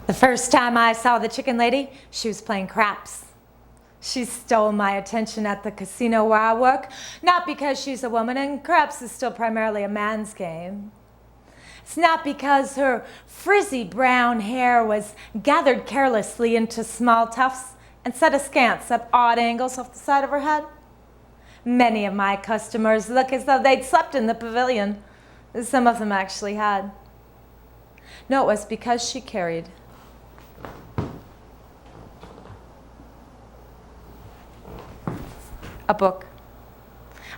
The first time I saw the chicken lady, she was playing craps. She stole my attention at the casino where I work, not because she's a woman and craps is still primarily a man's game. It's not because her frizzy brown hair was gathered carelessly into small tufts and set askance at odd angles off the side of her head. Many of my customers look as though they'd slept in the pavilion. Some of them actually had. No, it was because she carried a book.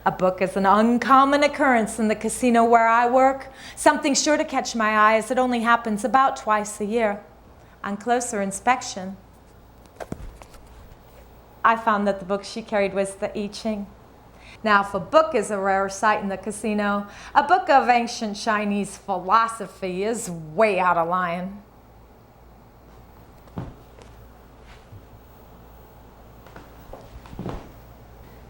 A book is an uncommon occurrence in the casino where I work. Something sure to catch my eye as it only happens about twice a year. On closer inspection, I found that the book she carried was the I Ching. Now, if a book is a rare sight in the casino, a book of ancient Chinese philosophy is way out of line.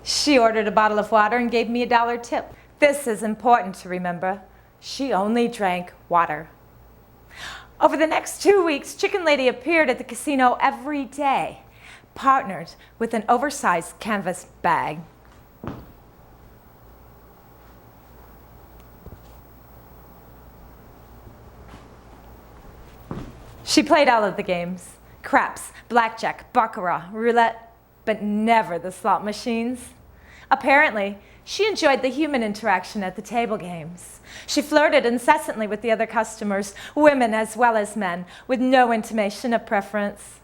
She ordered a bottle of water and gave me a $1 tip. This is important to remember. She only drank water. Over the next 2 weeks, Chicken Lady appeared at the casino every day, partnered with an oversized canvas bag. She played all of the games: craps, blackjack, baccarat, roulette, but never the slot machines. Apparently, she enjoyed the human interaction at the table games. She flirted incessantly with the other customers, women as well as men, with no intimation of preference.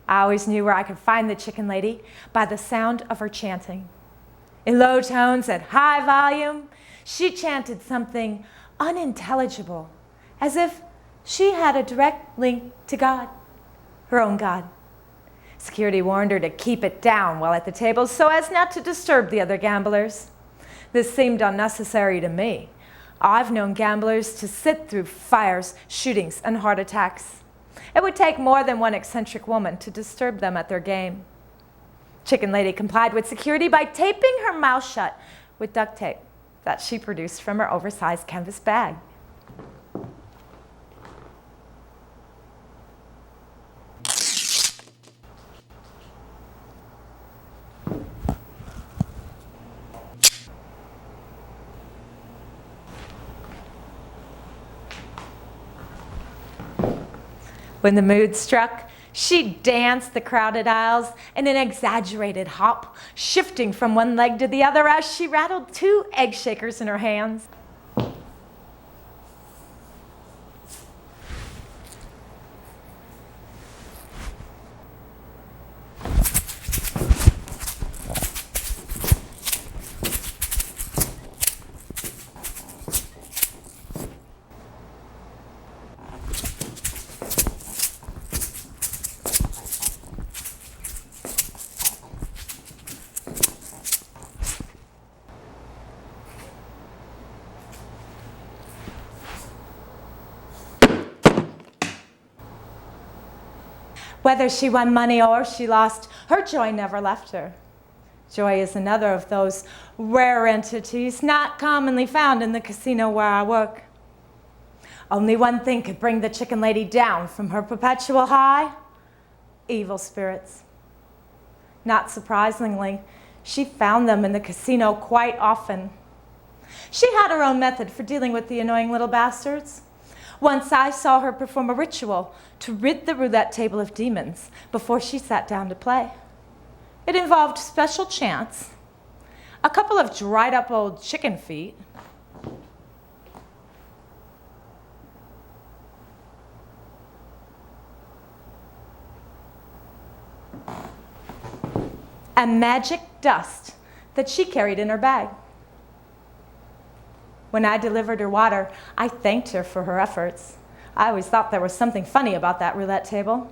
I always knew where I could find the chicken lady by the sound of her chanting. In low tones at high volume, she chanted something unintelligible, as if she had a direct link to God, her own God. Security warned her to keep it down while at the tables so as not to disturb the other gamblers. This seemed unnecessary to me. I've known gamblers to sit through fires, shootings, and heart attacks. It would take more than one eccentric woman to disturb them at their game. Chicken Lady complied with security by taping her mouth shut with duct tape that she produced from her oversized canvas bag. When the mood struck, she danced the crowded aisles in an exaggerated hop, shifting from one leg to the other as she rattled 2 egg shakers in her hands. Whether she won money or she lost, her joy never left her. Joy is another of those rare entities not commonly found in the casino where I work. Only one thing could bring the chicken lady down from her perpetual high: evil spirits. Not surprisingly, she found them in the casino quite often. She had her own method for dealing with the annoying little bastards. Once I saw her perform a ritual to rid the roulette table of demons before she sat down to play. It involved special chants, a couple of dried up old chicken feet, and magic dust that she carried in her bag. When I delivered her water, I thanked her for her efforts. I always thought there was something funny about that roulette table.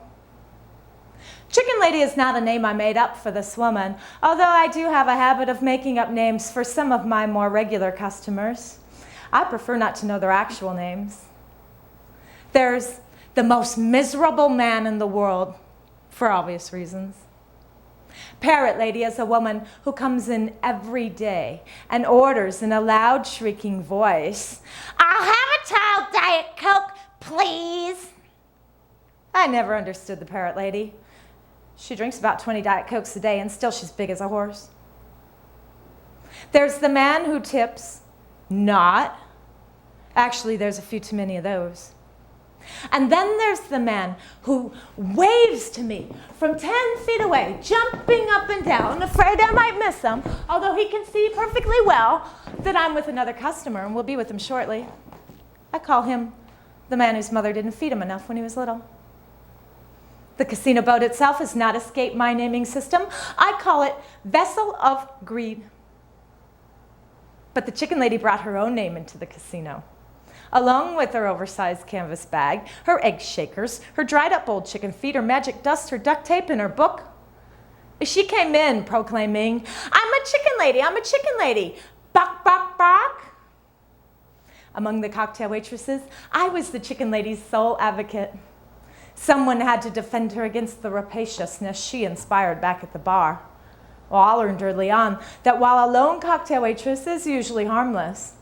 Chicken Lady is not a name I made up for this woman, although I do have a habit of making up names for some of my more regular customers. I prefer not to know their actual names. There's the most miserable man in the world, for obvious reasons. Parrot Lady is a woman who comes in every day and orders in a loud, shrieking voice, "I'll have a tall Diet Coke, please." I never understood the parrot lady. She drinks about 20 Diet Cokes a day, and still she's big as a horse. There's the man who tips not. Actually, there's a few too many of those. And then there's the man who waves to me from 10 feet away, jumping up and down, afraid I might miss him, although he can see perfectly well that I'm with another customer and will be with him shortly. I call him the man whose mother didn't feed him enough when he was little. The casino boat itself has not escaped my naming system. I call it Vessel of Greed. But the chicken lady brought her own name into the casino, along with her oversized canvas bag, her egg shakers, her dried up old chicken feet, her magic dust, her duct tape, and her book. She came in proclaiming, "I'm a chicken lady, I'm a chicken lady, bok, bok, bok." Among the cocktail waitresses, I was the chicken lady's sole advocate. Someone had to defend her against the rapaciousness she inspired back at the bar. Well, I learned early on that while a lone cocktail waitress is usually harmless,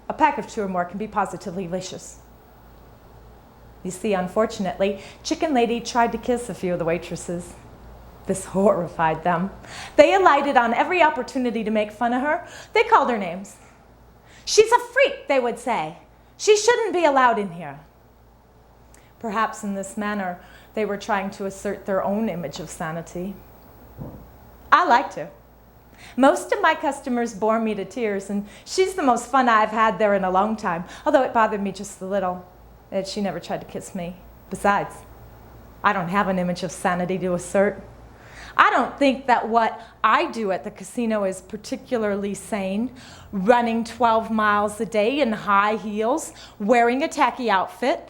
a pack of 2 or more can be positively vicious. You see, unfortunately, Chicken Lady tried to kiss a few of the waitresses. This horrified them. They alighted on every opportunity to make fun of her. They called her names. "She's a freak," they would say. "She shouldn't be allowed in here." Perhaps in this manner, they were trying to assert their own image of sanity. I like to. Most of my customers bore me to tears, and she's the most fun I've had there in a long time, although it bothered me just a little that she never tried to kiss me. Besides, I don't have an image of sanity to assert. I don't think that what I do at the casino is particularly sane. Running 12 miles a day in high heels, wearing a tacky outfit,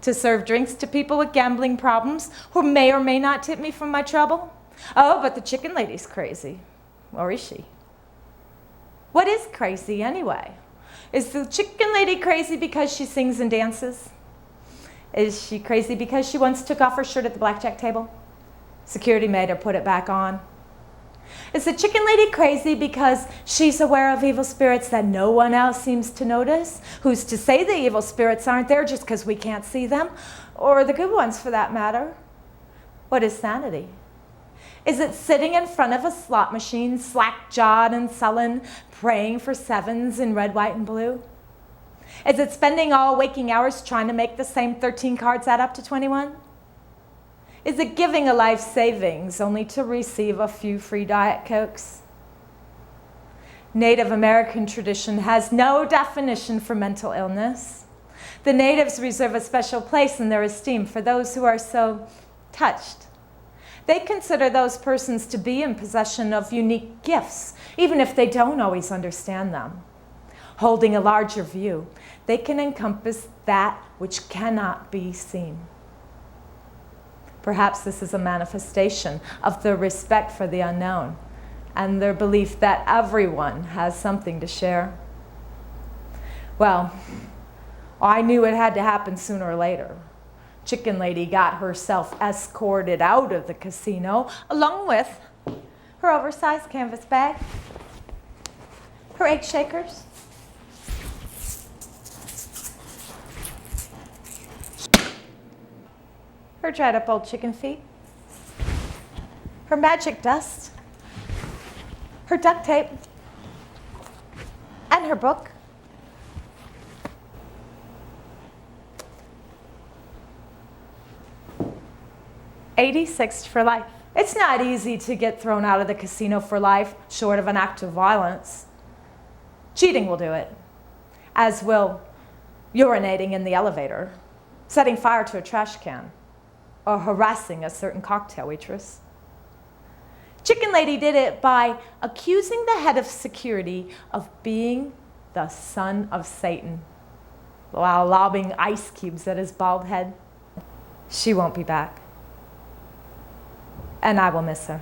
to serve drinks to people with gambling problems who may or may not tip me for my trouble. Oh, but the chicken lady's crazy. Or is she? What is crazy anyway? Is the chicken lady crazy because she sings and dances? Is she crazy because she once took off her shirt at the blackjack table? Security made her put it back on. Is the chicken lady crazy because she's aware of evil spirits that no one else seems to notice? Who's to say the evil spirits aren't there just because we can't see them? Or the good ones, for that matter? What is sanity? Is it sitting in front of a slot machine, slack-jawed and sullen, praying for sevens in red, white, and blue? Is it spending all waking hours trying to make the same 13 cards add up to 21? Is it giving a life savings only to receive a few free Diet Cokes? Native American tradition has no definition for mental illness. The natives reserve a special place in their esteem for those who are so touched. They consider those persons to be in possession of unique gifts, even if they don't always understand them. Holding a larger view, they can encompass that which cannot be seen. Perhaps this is a manifestation of their respect for the unknown and their belief that everyone has something to share. Well, I knew it had to happen sooner or later. Chicken Lady got herself escorted out of the casino along with her oversized canvas bag, her egg shakers, her dried up old chicken feet, her magic dust, her duct tape, and her book. $86 for life. It's not easy to get thrown out of the casino for life, short of an act of violence. Cheating will do it, as will urinating in the elevator, setting fire to a trash can, or harassing a certain cocktail waitress. Chicken Lady did it by accusing the head of security of being the son of Satan while lobbing ice cubes at his bald head. She won't be back, and I will miss her.